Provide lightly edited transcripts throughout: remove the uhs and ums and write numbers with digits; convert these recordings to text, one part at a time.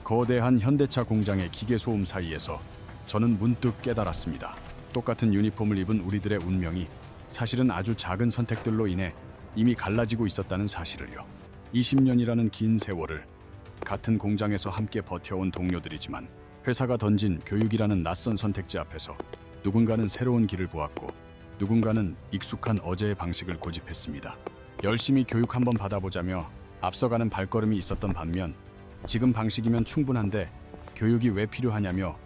거대한 현대차 공장의 기계 소음 사이에서 저는 문득 깨달았습니다. 똑같은 유니폼을 입은 우리들의 운명이 사실은 아주 작은 선택들로 인해 이미 갈라지고 있었다는 사실을요. 20년이라는 긴 세월을 같은 공장에서 함께 버텨온 동료들이지만 회사가 던진 교육이라는 낯선 선택지 앞에서 누군가는 새로운 길을 보았고 누군가는 익숙한 어제의 방식을 고집했습니다. 열심히 교육 한번 받아보자며 앞서가는 발걸음이 있었던 반면 지금 방식이면 충분한데 교육이 왜 필요하냐며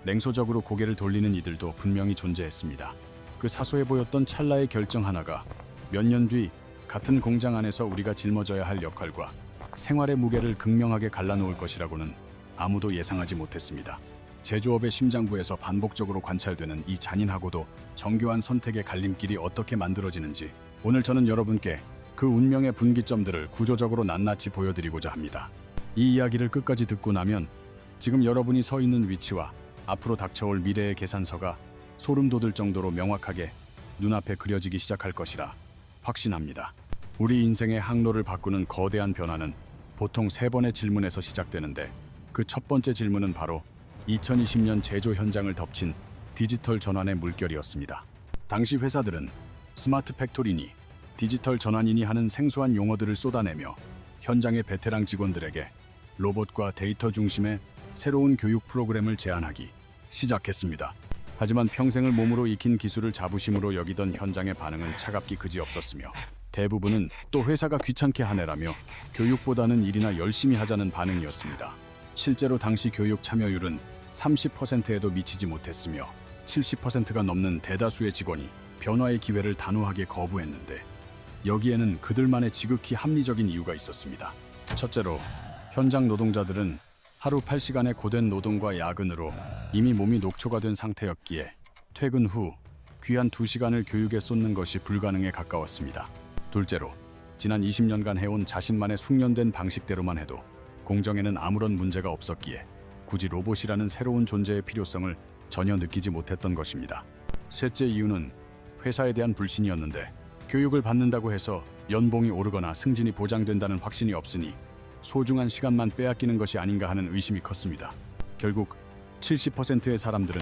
냉소적으로 고개를 돌리는 이들도 분명히 존재했습니다. 그 사소해 보였던 찰나의 결정 하나가 몇 년 뒤 같은 공장 안에서 우리가 짊어져야 할 역할과 생활의 무게를 극명하게 갈라놓을 것이라고는 아무도 예상하지 못했습니다. 제조업의 심장부에서 반복적으로 관찰되는 이 잔인하고도 정교한 선택의 갈림길이 어떻게 만들어지는지 오늘 저는 여러분께 그 운명의 분기점들을 구조적으로 낱낱이 보여드리고자 합니다. 이 이야기를 끝까지 듣고 나면 지금 여러분이 서 있는 위치와 앞으로 닥쳐올 미래의 계산서가 소름 돋을 정도로 명확하게 눈앞에 그려지기 시작할 것이라 확신합니다. 우리 인생의 항로를 바꾸는 거대한 변화는 보통 3번의 질문에서 시작되는데 그 첫 번째 질문은 바로 2020년 제조 현장을 덮친 디지털 전환의 물결이었습니다. 당시 회사들은 스마트 팩토리니 디지털 전환이니 하는 생소한 용어들을 쏟아내며 현장의 베테랑 직원들에게 로봇과 데이터 중심의 새로운 교육 프로그램을 제안하기 시작했습니다. 하지만 평생을 몸으로 익힌 기술을 자부심으로 여기던 현장의 반응은 차갑기 그지없었으며 대부분은 또 회사가 귀찮게 하네라며 교육보다는 일이나 열심히 하자는 반응이었습니다. 실제로 당시 교육 참여율은 30%에도 미치지 못했으며 70%가 넘는 대다수의 직원이 변화의 기회를 단호하게 거부했는데 여기에는 그들만의 지극히 합리적인 이유가 있었습니다. 첫째로 현장 노동자들은 하루 8시간의 고된 노동과 야근으로 이미 몸이 녹초가 된 상태였기에 퇴근 후 귀한 2시간을 교육에 쏟는 것이 불가능에 가까웠습니다. 둘째로 지난 20년간 해온 자신만의 숙련된 방식대로만 해도 공정에는 아무런 문제가 없었기에 굳이 로봇이라는 새로운 존재의 필요성을 전혀 느끼지 못했던 것입니다. 셋째 이유는 회사에 대한 불신이었는데 교육을 받는다고 해서 연봉이 오르거나 승진이 보장된다는 확신이 없으니 소중한 시간만 빼앗기는 것이 아닌가 하는 의심이 컸습니다. 결국 70%의 사람들은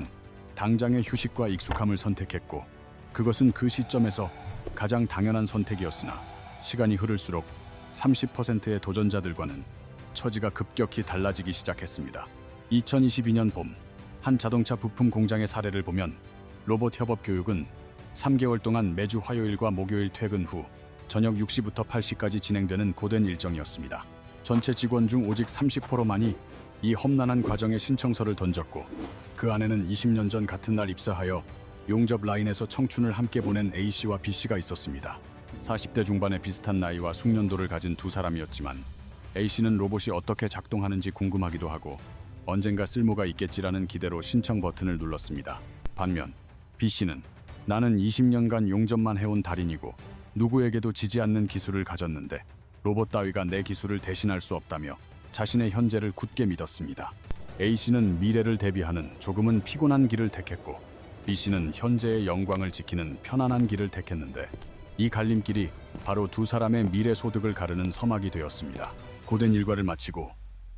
당장의 휴식과 익숙함을 선택했고 그것은 그 시점에서 가장 당연한 선택이었으나 시간이 흐를수록 30%의 도전자들과는 처지가 급격히 달라지기 시작했습니다. 2022년 봄, 한 자동차 부품 공장의 사례를 보면 로봇 협업 교육은 3개월 동안 매주 화요일과 목요일 퇴근 후 저녁 6시부터 8시까지 진행되는 고된 일정이었습니다. 전체 직원 중 오직 30%만이 이 험난한 과정에 신청서를 던졌고 그 안에는 20년 전 같은 날 입사하여 용접 라인에서 청춘을 함께 보낸 A씨와 B씨가 있었습니다. 40대 중반의 비슷한 나이와 숙련도를 가진 두 사람이었지만 A씨는 로봇이 어떻게 작동하는지 궁금하기도 하고 언젠가 쓸모가 있겠지라는 기대로 신청 버튼을 눌렀습니다. 반면 B씨는 나는 20년간 용접만 해온 달인이고 누구에게도 지지 않는 기술을 가졌는데 로봇 따위가 내 기술을 대신할 수 없다며 자신의 현재를 굳게 믿었습니다. A씨는 미래를 대비하는 조금은 피곤한 길을 택했고 B씨는 현재의 영광을 지키는 편안한 길을 택했는데 이 갈림길이 바로 두 사람의 미래 소득을 가르는 서막이 되었습니다. 고된 일과를 마치고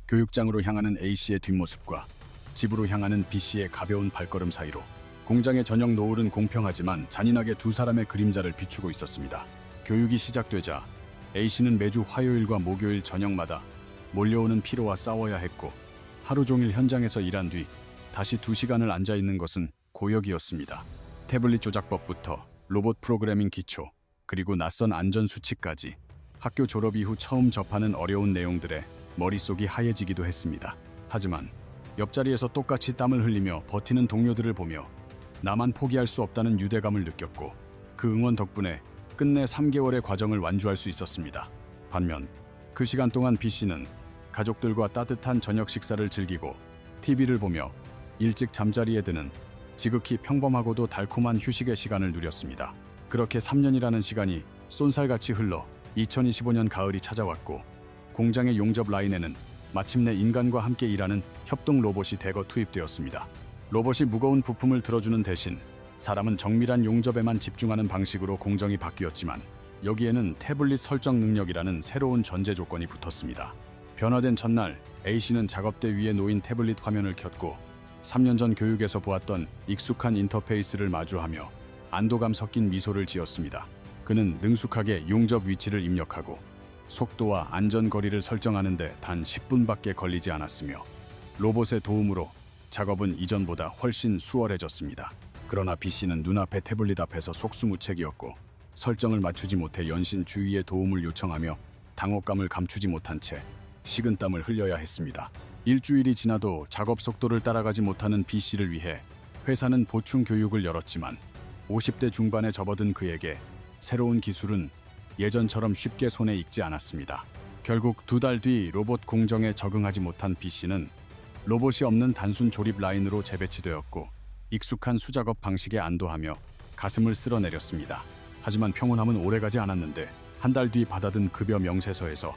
교육장으로 향하는 A씨의 뒷모습과 집으로 향하는 B씨의 가벼운 발걸음 사이로 공장의 저녁 노을은 공평하지만 잔인하게 두 사람의 그림자를 비추고 있었습니다. 교육이 시작되자 A씨는 매주 화요일과 목요일 저녁마다 몰려오는 피로와 싸워야 했고 하루 종일 현장에서 일한 뒤 다시 2시간을 앉아있는 것은 고역이었습니다. 태블릿 조작법부터 로봇 프로그래밍 기초, 그리고 낯선 안전 수칙까지 학교 졸업 이후 처음 접하는 어려운 내용들에 머릿속이 하얘지기도 했습니다. 하지만 옆자리에서 똑같이 땀을 흘리며 버티는 동료들을 보며 나만 포기할 수 없다는 유대감을 느꼈고 그 응원 덕분에 끝내 3개월의 과정을 완주할 수 있었습니다. 반면 그 시간 동안 B씨는 가족들과 따뜻한 저녁 식사를 즐기고 TV를 보며 일찍 잠자리에 드는 지극히 평범하고도 달콤한 휴식의 시간을 누렸습니다. 그렇게 3년이라는 시간이 쏜살같이 흘러 2025년 가을이 찾아왔고 공장의 용접 라인에는 마침내 인간과 함께 일하는 협동 로봇이 대거 투입되었습니다. 로봇이 무거운 부품을 들어주는 대신 사람은 정밀한 용접에만 집중하는 방식으로 공정이 바뀌었지만 여기에는 태블릿 설정 능력이라는 새로운 전제 조건이 붙었습니다. 변화된 첫날 A씨는 작업대 위에 놓인 태블릿 화면을 켰고 3년 전 교육에서 보았던 익숙한 인터페이스를 마주하며 안도감 섞인 미소를 지었습니다. 그는 능숙하게 용접 위치를 입력하고 속도와 안전거리를 설정하는데 단 10분밖에 걸리지 않았으며 로봇의 도움으로 작업은 이전보다 훨씬 수월해졌습니다. 그러나 B씨는 눈앞의 태블릿 앞에서 속수무책이었고 설정을 맞추지 못해 연신 주위의 도움을 요청하며 당혹감을 감추지 못한 채 식은땀을 흘려야 했습니다. 일주일이 지나도 작업 속도를 따라가지 못하는 B씨를 위해 회사는 보충 교육을 열었지만 50대 중반에 접어든 그에게 새로운 기술은 예전처럼 쉽게 손에 익지 않았습니다. 결국 2달 뒤 로봇 공정에 적응하지 못한 B씨는 로봇이 없는 단순 조립 라인으로 재배치되었고 익숙한 수작업 방식에 안도하며 가슴을 쓸어내렸습니다. 하지만 평온함은 오래가지 않았는데 한 달 뒤 받아든 급여 명세서에서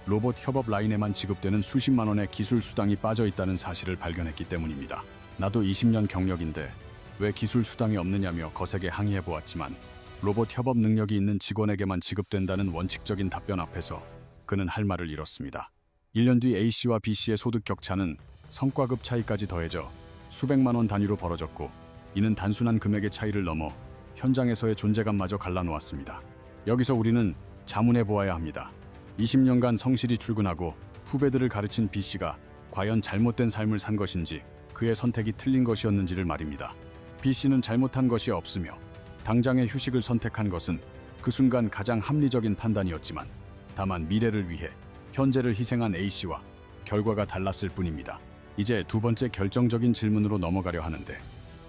로봇 협업 라인에만 지급되는 수십만 원의 기술 수당이 빠져 있다는 사실을 발견했기 때문입니다. 나도 20년 경력인데 왜 기술 수당이 없느냐며 거세게 항의해 보았지만 로봇 협업 능력이 있는 직원에게만 지급된다는 원칙적인 답변 앞에서 그는 할 말을 잃었습니다. 1년 뒤 A씨와 B씨의 소득 격차는 성과급 차이까지 더해져 수백만 원 단위로 벌어졌고 이는 단순한 금액의 차이를 넘어 현장에서의 존재감마저 갈라놓았습니다. 여기서 우리는 자문해 보아야 합니다. 20년간 성실히 출근하고 후배들을 가르친 B씨가 과연 잘못된 삶을 산 것인지 그의 선택이 틀린 것이었는지를 말입니다. B씨는 잘못한 것이 없으며 당장의 휴식을 선택한 것은 그 순간 가장 합리적인 판단이었지만 다만 미래를 위해 현재를 희생한 A씨와 결과가 달랐을 뿐입니다. 이제 두 번째 결정적인 질문으로 넘어가려 하는데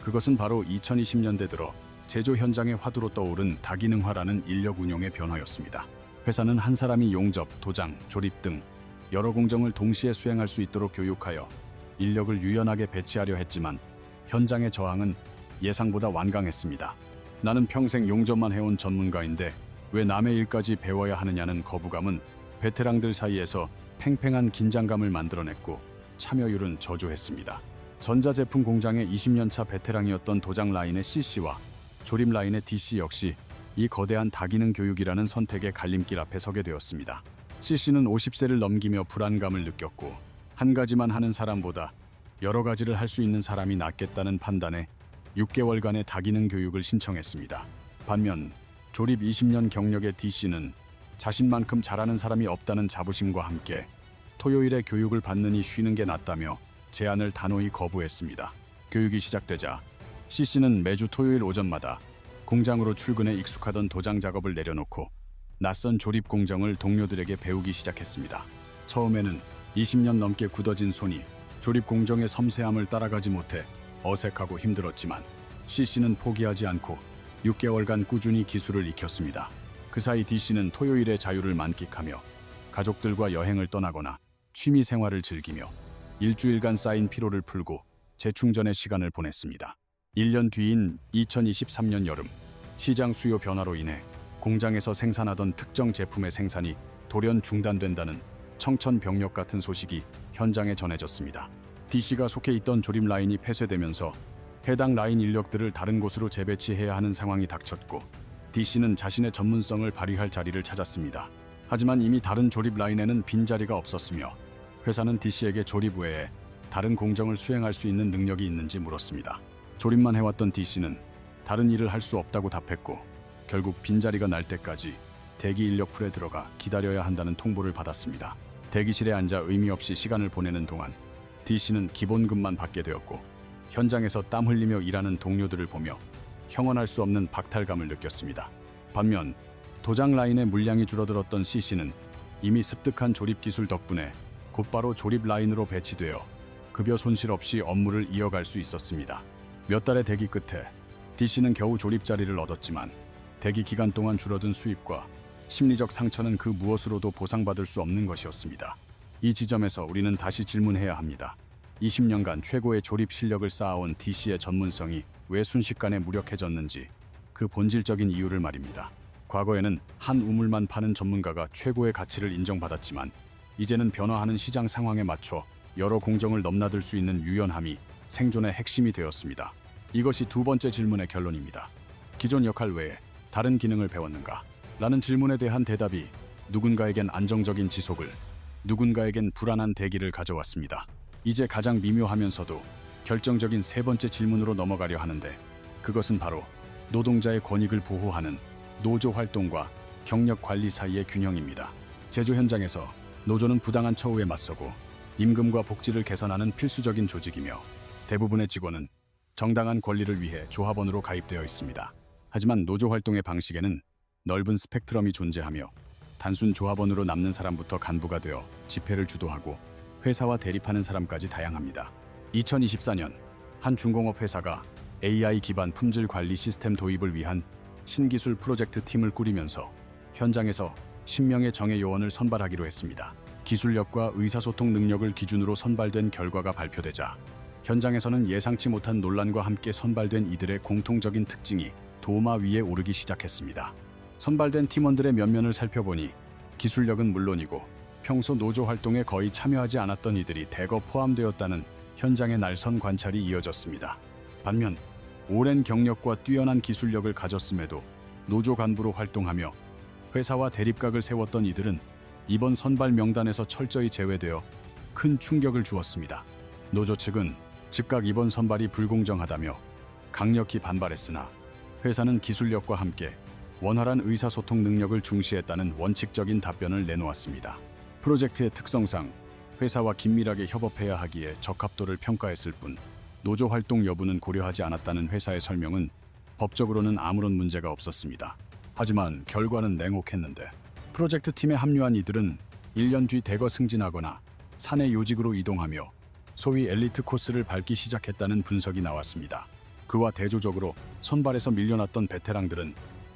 그것은 바로 2020년대 들어 제조 현장의 화두로 떠오른 다기능화라는 인력 운용의 변화였습니다. 회사는 한 사람이 용접, 도장, 조립 등 여러 공정을 동시에 수행할 수 있도록 교육하여 인력을 유연하게 배치하려 했지만 현장의 저항은 예상보다 완강했습니다. 나는 평생 용접만 해온 전문가인데 왜 남의 일까지 배워야 하느냐는 거부감은 베테랑들 사이에서 팽팽한 긴장감을 만들어냈고 참여율은 저조했습니다. 전자제품 공장의 20년차 베테랑이었던 도장 라인의 C씨와 조립 라인의 D씨 역시 이 거대한 다기능 교육이라는 선택의 갈림길 앞에 서게 되었습니다. C씨는 50세를 넘기며 불안감을 느꼈고 한 가지만 하는 사람보다 여러 가지를 할 수 있는 사람이 낫겠다는 판단에 6개월간의 다기능 교육을 신청했습니다. 반면 조립 20년 경력의 D씨는 자신만큼 잘하는 사람이 없다는 자부심과 함께 토요일에 교육을 받느니 쉬는 게 낫다며 제안을 단호히 거부했습니다. 교육이 시작되자 C씨는 매주 토요일 오전마다 공장으로 출근해 익숙하던 도장 작업을 내려놓고 낯선 조립 공정을 동료들에게 배우기 시작했습니다. 처음에는 20년 넘게 굳어진 손이 조립 공정의 섬세함을 따라가지 못해 어색하고 힘들었지만 C씨는 포기하지 않고 6개월간 꾸준히 기술을 익혔습니다. 그 사이 D씨는 토요일의 자유를 만끽하며 가족들과 여행을 떠나거나 취미 생활을 즐기며 일주일간 쌓인 피로를 풀고 재충전의 시간을 보냈습니다. 1년 뒤인 2023년 여름, 시장 수요 변화로 인해 공장에서 생산하던 특정 제품의 생산이 돌연 중단된다는 청천벽력 같은 소식이 현장에 전해졌습니다. D씨가 속해 있던 조립 라인이 폐쇄되면서 해당 라인 인력들을 다른 곳으로 재배치해야 하는 상황이 닥쳤고 D씨는 자신의 전문성을 발휘할 자리를 찾았습니다. 하지만 이미 다른 조립 라인에는 빈자리가 없었으며 회사는 D씨에게 조립 외에 다른 공정을 수행할 수 있는 능력이 있는지 물었습니다. 조립만 해왔던 D씨는 다른 일을 할 수 없다고 답했고 결국 빈자리가 날 때까지 대기 인력풀에 들어가 기다려야 한다는 통보를 받았습니다. 대기실에 앉아 의미 없이 시간을 보내는 동안 D씨는 기본급만 받게 되었고 현장에서 땀 흘리며 일하는 동료들을 보며 형언할 수 없는 박탈감을 느꼈습니다. 반면 도장 라인의 물량이 줄어들었던 C씨는 이미 습득한 조립 기술 덕분에 곧바로 조립 라인으로 배치되어 급여 손실 없이 업무를 이어갈 수 있었습니다. 몇 달의 대기 끝에 D씨는 겨우 조립 자리를 얻었지만 대기 기간 동안 줄어든 수입과 심리적 상처는 그 무엇으로도 보상받을 수 없는 것이었습니다. 이 지점에서 우리는 다시 질문해야 합니다. 20년간 최고의 조립 실력을 쌓아온 D씨의 전문성이 왜 순식간에 무력해졌는지 그 본질적인 이유를 말입니다. 과거에는 한 우물만 파는 전문가가 최고의 가치를 인정받았지만 이제는 변화하는 시장 상황에 맞춰 여러 공정을 넘나들 수 있는 유연함이 생존의 핵심이 되었습니다. 이것이 두 번째 질문의 결론입니다. 기존 역할 외에 다른 기능을 배웠는가? 라는 질문에 대한 대답이 누군가에겐 안정적인 지속을, 누군가에겐 불안한 대기를 가져왔습니다. 이제 가장 미묘하면서도 결정적인 세 번째 질문으로 넘어가려 하는데, 그것은 바로 노동자의 권익을 보호하는 노조 활동과 경력 관리 사이의 균형입니다. 제조 현장에서 노조는 부당한 처우에 맞서고 임금과 복지를 개선하는 필수적인 조직이며, 대부분의 직원은 정당한 권리를 위해 조합원으로 가입되어 있습니다. 하지만 노조 활동의 방식에는 넓은 스펙트럼이 존재하며, 단순 조합원으로 남는 사람부터 간부가 되어 집회를 주도하고 회사와 대립하는 사람까지 다양합니다. 2024년 한 중공업 회사가 AI 기반 품질 관리 시스템 도입을 위한 신기술 프로젝트 팀을 꾸리면서 현장에서 10명의 정예 요원을 선발하기로 했습니다. 기술력과 의사소통 능력을 기준으로 선발된 결과가 발표되자 현장에서는 예상치 못한 논란과 함께 선발된 이들의 공통적인 특징이 도마 위에 오르기 시작했습니다. 선발된 팀원들의 면면을 살펴보니 기술력은 물론이고 평소 노조 활동에 거의 참여하지 않았던 이들이 대거 포함되었다는 현장의 날선 관찰이 이어졌습니다. 반면 오랜 경력과 뛰어난 기술력을 가졌음에도 노조 간부로 활동하며 회사와 대립각을 세웠던 이들은 이번 선발 명단에서 철저히 제외되어 큰 충격을 주었습니다. 노조 측은 즉각 이번 선발이 불공정하다며 강력히 반발했으나, 회사는 기술력과 함께 원활한 의사소통 능력을 중시했다는 원칙적인 답변을 내놓았습니다. 프로젝트의 특성상 회사와 긴밀하게 협업해야 하기에 적합도를 평가했을 뿐 노조 활동 여부는 고려하지 않았다는 회사의 설명은 법적으로는 아무런 문제가 없었습니다. 하지만 결과는 냉혹했는데, 프로젝트 팀에 합류한 이들은 1년 뒤 대거 승진하거나 사내 요직으로 이동하며 소위 엘리트 코스를 밟기 시작했다는 분석이 나왔습니다. 그와 대조적으로 선발에서 밀려났던 베테랑들은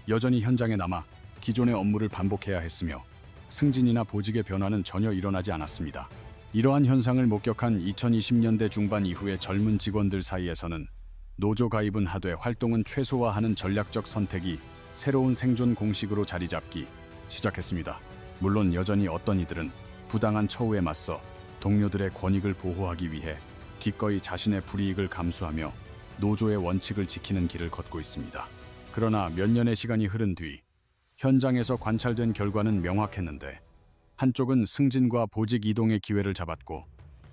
여전히 현장에 남아 기존의 업무를 반복해야 했으며, 승진이나 보직의 변화는 전혀 일어나지 않았습니다. 이러한 현상을 목격한 2020년대 중반 이후의 젊은 직원들 사이에서는 노조 가입은 하되 활동은 최소화하는 전략적 선택이 새로운 생존 공식으로 자리 잡기 시작했습니다. 물론 여전히 어떤 이들은 부당한 처우에 맞서 동료들의 권익을 보호하기 위해 기꺼이 자신의 불이익을 감수하며 노조의 원칙을 지키는 길을 걷고 있습니다. 그러나 몇 년의 시간이 흐른 뒤 현장에서 관찰된 결과는 명확했는데, 한쪽은 승진과 보직 이동의 기회를 잡았고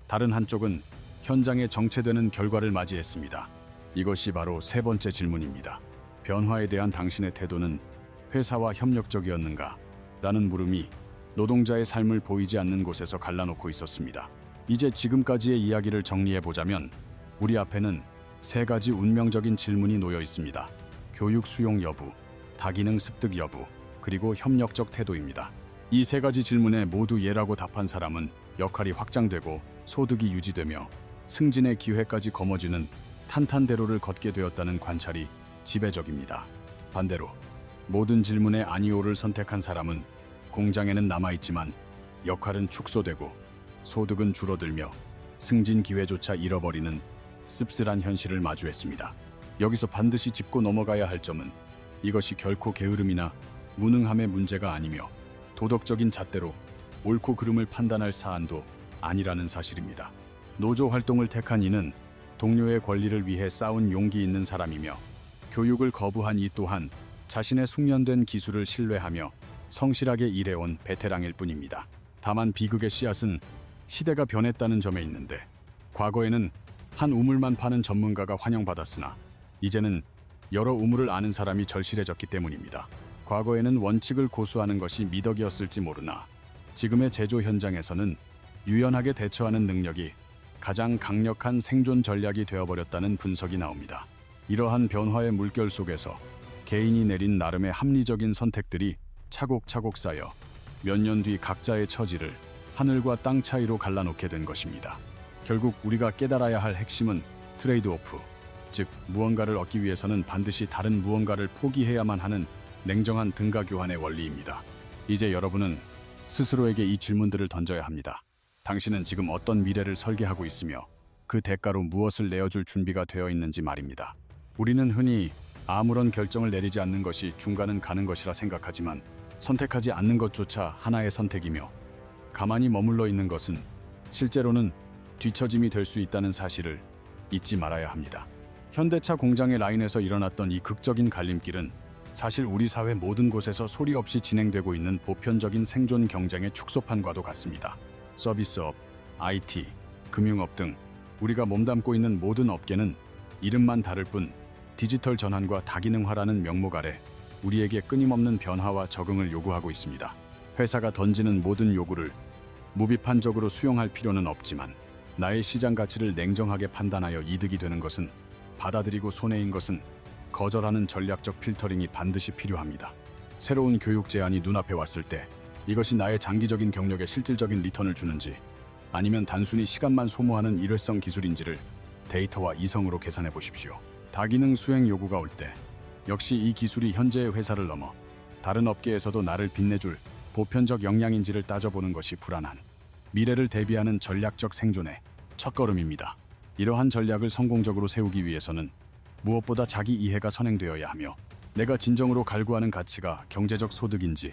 다른 한쪽은 현장에 정체되는 결과를 맞이했습니다. 이것이 바로 세 번째 질문입니다. 변화에 대한 당신의 태도는 회사와 협력적이었는가? 라는 물음이 노동자의 삶을 보이지 않는 곳에서 갈라놓고 있었습니다. 이제 지금까지의 이야기를 정리해보자면 우리 앞에는 세 가지 운명적인 질문이 놓여 있습니다. 교육 수용 여부, 다기능 습득 여부, 그리고 협력적 태도입니다. 이 세 가지 질문에 모두 예라고 답한 사람은 역할이 확장되고 소득이 유지되며 승진의 기회까지 거머쥐는 탄탄대로를 걷게 되었다는 관찰이 지배적입니다. 반대로 모든 질문에 아니오를 선택한 사람은 공장에는 남아있지만 역할은 축소되고 소득은 줄어들며 승진 기회조차 잃어버리는 씁쓸한 현실을 마주했습니다. 여기서 반드시 짚고 넘어가야 할 점은 이것이 결코 게으름이나 무능함의 문제가 아니며 도덕적인 잣대로 옳고 그름을 판단할 사안도 아니라는 사실입니다. 노조 활동을 택한 이는 동료의 권리를 위해 싸운 용기 있는 사람이며, 교육을 거부한 이 또한 자신의 숙련된 기술을 신뢰하며 성실하게 일해온 베테랑일 뿐입니다. 다만 비극의 씨앗은 시대가 변했다는 점에 있는데, 과거에는 한 우물만 파는 전문가가 환영받았으나 이제는 여러 우물을 아는 사람이 절실해졌기 때문입니다. 과거에는 원칙을 고수하는 것이 미덕이었을지 모르나 지금의 제조 현장에서는 유연하게 대처하는 능력이 가장 강력한 생존 전략이 되어버렸다는 분석이 나옵니다. 이러한 변화의 물결 속에서 개인이 내린 나름의 합리적인 선택들이 차곡차곡 쌓여 몇 년 뒤 각자의 처지를 하늘과 땅 차이로 갈라놓게 된 것입니다. 결국 우리가 깨달아야 할 핵심은 트레이드오프, 즉 무언가를 얻기 위해서는 반드시 다른 무언가를 포기해야만 하는 냉정한 등가 교환의 원리입니다. 이제 여러분은 스스로에게 이 질문들을 던져야 합니다. 당신은 지금 어떤 미래를 설계하고 있으며 그 대가로 무엇을 내어줄 준비가 되어 있는지 말입니다. 우리는 흔히 아무런 결정을 내리지 않는 것이 중간은 가는 것이라 생각하지만, 선택하지 않는 것조차 하나의 선택이며 가만히 머물러 있는 것은 실제로는 뒤처짐이 될 수 있다는 사실을 잊지 말아야 합니다. 현대차 공장의 라인에서 일어났던 이 극적인 갈림길은 사실 우리 사회 모든 곳에서 소리 없이 진행되고 있는 보편적인 생존 경쟁의 축소판과도 같습니다. 서비스업, IT, 금융업 등 우리가 몸담고 있는 모든 업계는 이름만 다를 뿐 디지털 전환과 다기능화라는 명목 아래 우리에게 끊임없는 변화와 적응을 요구하고 있습니다. 회사가 던지는 모든 요구를 무비판적으로 수용할 필요는 없지만 나의 시장 가치를 냉정하게 판단하여 이득이 되는 것은 받아들이고 손해인 것은 거절하는 전략적 필터링이 반드시 필요합니다. 새로운 교육 제안이 눈앞에 왔을 때 이것이 나의 장기적인 경력에 실질적인 리턴을 주는지 아니면 단순히 시간만 소모하는 일회성 기술인지를 데이터와 이성으로 계산해 보십시오. 다기능 수행 요구가 올 때 역시 이 기술이 현재의 회사를 넘어 다른 업계에서도 나를 빛내줄 보편적 역량인지를 따져보는 것이 불안한 미래를 대비하는 전략적 생존의 첫걸음입니다. 이러한 전략을 성공적으로 세우기 위해서는 무엇보다 자기 이해가 선행되어야 하며 내가 진정으로 갈구하는 가치가 경제적 소득인지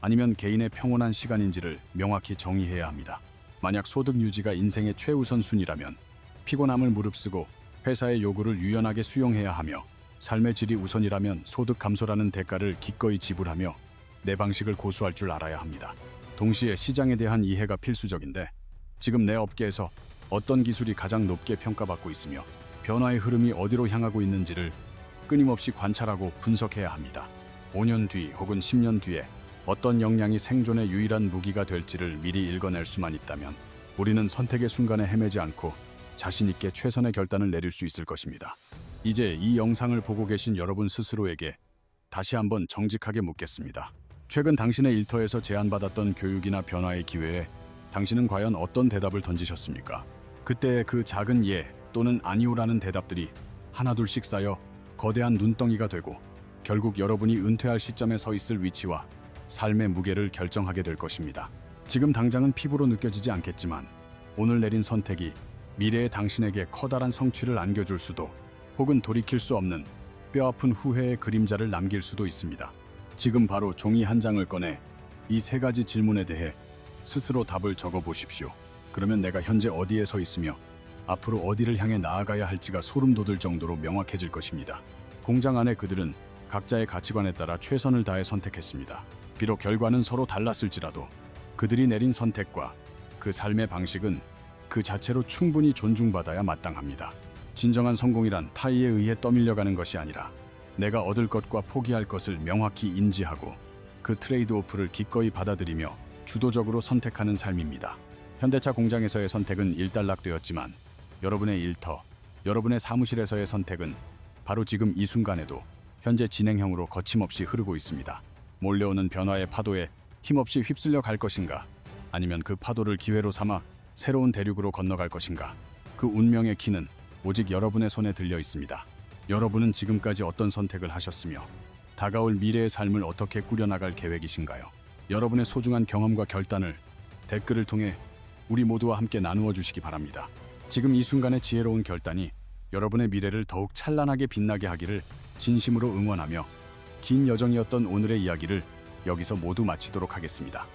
아니면 개인의 평온한 시간인지를 명확히 정의해야 합니다. 만약 소득 유지가 인생의 최우선 순위라면 피곤함을 무릅쓰고 회사의 요구를 유연하게 수용해야 하며 삶의 질이 우선이라면 소득 감소라는 대가를 기꺼이 지불하며 내 방식을 고수할 줄 알아야 합니다. 동시에 시장에 대한 이해가 필수적인데 지금 내 업계에서 어떤 기술이 가장 높게 평가받고 있으며 변화의 흐름이 어디로 향하고 있는지를 끊임없이 관찰하고 분석해야 합니다. 5년 뒤 혹은 10년 뒤에 어떤 역량이 생존의 유일한 무기가 될지를 미리 읽어낼 수만 있다면 우리는 선택의 순간에 헤매지 않고 자신 있게 최선의 결단을 내릴 수 있을 것입니다. 이제 이 영상을 보고 계신 여러분 스스로에게 다시 한번 정직하게 묻겠습니다. 최근 당신의 일터에서 제안받았던 교육이나 변화의 기회에 당신은 과연 어떤 대답을 던지셨습니까? 그때 그 작은 예 또는 아니오라는 대답들이 하나둘씩 쌓여 거대한 눈덩이가 되고 결국 여러분이 은퇴할 시점에 서 있을 위치와 삶의 무게를 결정하게 될 것입니다. 지금 당장은 피부로 느껴지지 않겠지만 오늘 내린 선택이 미래의 당신에게 커다란 성취를 안겨줄 수도 혹은 돌이킬 수 없는 뼈아픈 후회의 그림자를 남길 수도 있습니다. 지금 바로 종이 한 장을 꺼내 이 세 가지 질문에 대해 스스로 답을 적어 보십시오. 그러면 내가 현재 어디에 서 있으며 앞으로 어디를 향해 나아가야 할지가 소름 돋을 정도로 명확해질 것입니다. 공장 안의 그들은 각자의 가치관에 따라 최선을 다해 선택했습니다. 비록 결과는 서로 달랐을지라도 그들이 내린 선택과 그 삶의 방식은 그 자체로 충분히 존중받아야 마땅합니다. 진정한 성공이란 타의에 의해 떠밀려가는 것이 아니라 내가 얻을 것과 포기할 것을 명확히 인지하고 그 트레이드오프를 기꺼이 받아들이며 주도적으로 선택하는 삶입니다. 현대차 공장에서의 선택은 일단락되었지만 여러분의 일터, 여러분의 사무실에서의 선택은 바로 지금 이 순간에도 현재 진행형으로 거침없이 흐르고 있습니다. 몰려오는 변화의 파도에 힘없이 휩쓸려 갈 것인가? 아니면 그 파도를 기회로 삼아 새로운 대륙으로 건너갈 것인가? 그 운명의 키는 오직 여러분의 손에 들려 있습니다. 여러분은 지금까지 어떤 선택을 하셨으며 다가올 미래의 삶을 어떻게 꾸려나갈 계획이신가요? 여러분의 소중한 경험과 결단을 댓글을 통해 우리 모두와 함께 나누어 주시기 바랍니다. 지금 이 순간의 지혜로운 결단이 여러분의 미래를 더욱 찬란하게 빛나게 하기를 진심으로 응원하며 긴 여정이었던 오늘의 이야기를 여기서 모두 마치도록 하겠습니다.